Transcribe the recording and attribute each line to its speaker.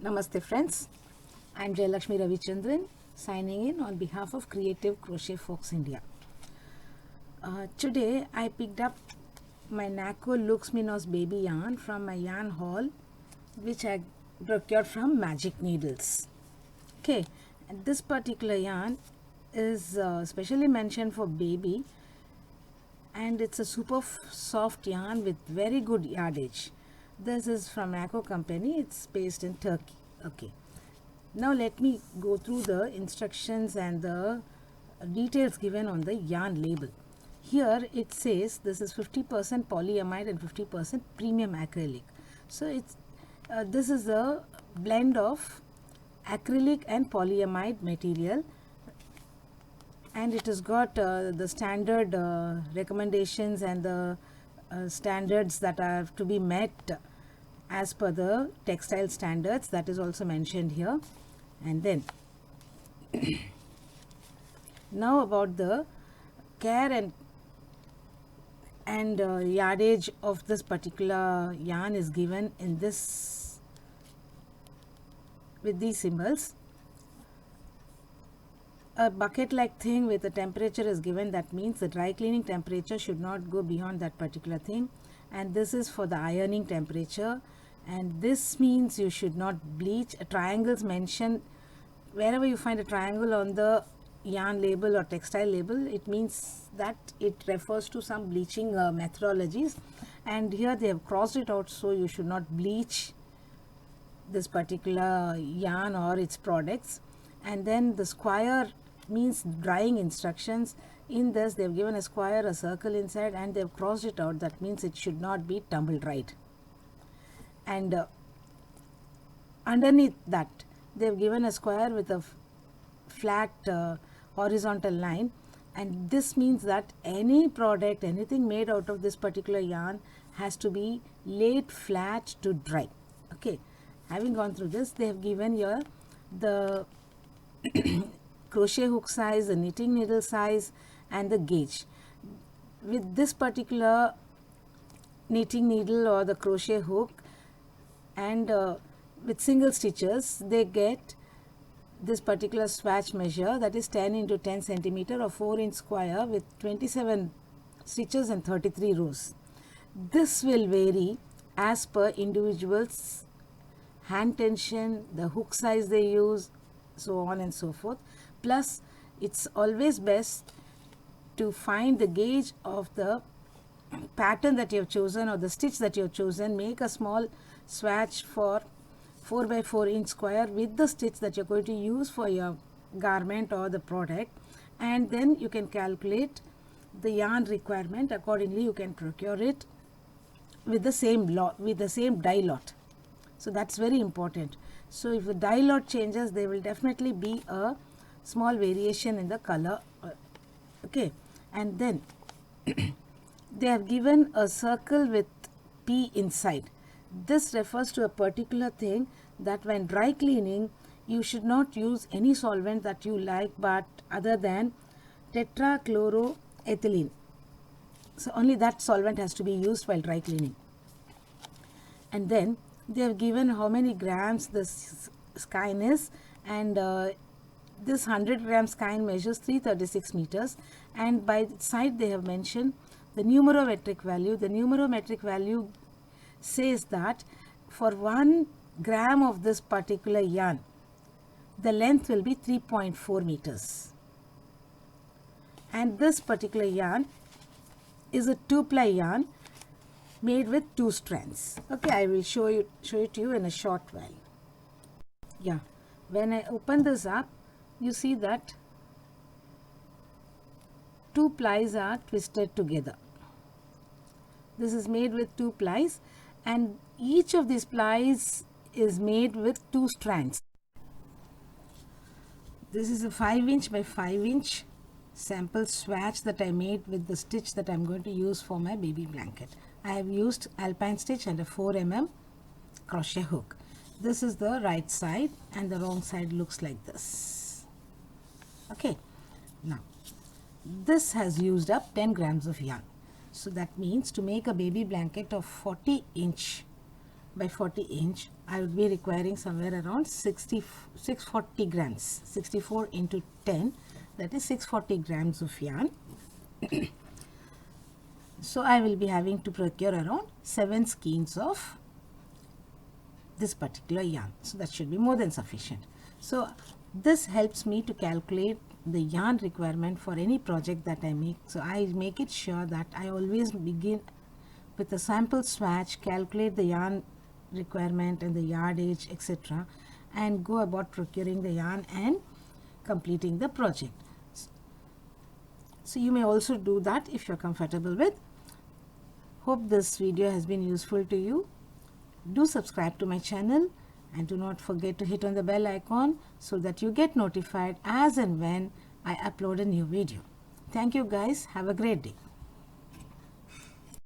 Speaker 1: Namaste friends, I am Jayalakshmi Ravichandran signing in on behalf of Creative Crochet Folks India. Today I picked up my NACO Lux Minnos baby yarn from my yarn haul which I procured from Magic Needles. Okay, and this particular yarn is specially mentioned for baby and it's a super soft yarn with very good yardage. This is from NACO company. It's based in Turkey. Okay, now let me go through the instructions and the details given on the yarn label. Here it says this is 50% polyamide and 50% premium acrylic. So it's this is a blend of acrylic and polyamide material, and it has got the standard recommendations and the standards that are to be met as per the textile standards. That is also mentioned here. And then now about the care and yardage of this particular yarn is given in this with these symbols. A bucket like thing with a temperature is given. That means the dry cleaning temperature should not go beyond that particular thing, and this is for the ironing temperature, and this means you should not bleach. Triangles mentioned wherever you find a triangle on the yarn label or textile label, it means that it refers to some bleaching methodologies, and here they have crossed it out, so you should not bleach this particular yarn or its products. And then the square means drying instructions. In this they have given a square, a circle inside, and they have crossed it out. That means it should not be tumble dried. And underneath that they have given a square with a flat horizontal line, and this means that any product, anything made out of this particular yarn has to be laid flat to dry. Okay, having gone through this, they have given here the crochet hook size, the knitting needle size, and the gauge. With this particular knitting needle or the crochet hook and with single stitches, they get this particular swatch measure, that is 10 into 10 centimeter or 4-inch square with 27 stitches and 33 rows. This will vary as per individuals' hand tension, the hook size they use, so on and so forth. Plus it's always best to find the gauge of the pattern that you have chosen or the stitch that you have chosen. Make a small swatch for 4 by 4 inch square with the stitch that you're going to use for your garment or the product, and then you can calculate the yarn requirement. Accordingly you can procure it with the same lot, with the same dye lot. So that's very important. So if the dye lot changes, there will definitely be a small variation in the color. Okay, and then they have given a circle with P inside. This refers to a particular thing that when dry cleaning you should not use any solvent that you like but other than tetrachloroethylene. So only that solvent has to be used while dry cleaning. And then they have given how many grams this skein is, and this 100 gram skein measures 336 meters, and by the side they have mentioned the numerometric value. The numerometric value says that for 1 gram of this particular yarn, the length will be 3.4 meters. And this particular yarn is a 2-ply yarn made with 2 strands. Okay, I will show it to you in a short while. Yeah, when I open this up, you see that 2 plies are twisted together. This is made with 2 plies, and each of these plies is made with 2 strands. This is a 5-inch by 5-inch sample swatch that I made with the stitch that I'm going to use for my baby blanket. I have used alpine stitch and a 4 mm crochet hook. This is the right side and the wrong side looks like this. Okay, now this has used up 10 grams of yarn. So that means to make a baby blanket of 40-inch by 40 inch, I would be requiring somewhere around 640 grams, 64 into 10, that is 640 grams of yarn. So I will be having to procure around 7 skeins of this particular yarn. So that should be more than sufficient. So this helps me to calculate the yarn requirement for any project that I make. So I make it sure that I always begin with a sample swatch, calculate the yarn requirement and the yardage, etc., and go about procuring the yarn and completing the project. So you may also do that if you're comfortable with. Hope this video has been useful to you. Do subscribe to my channel and do not forget to hit on the bell icon so that you get notified as and when I upload a new video. Thank you guys. Have a great day.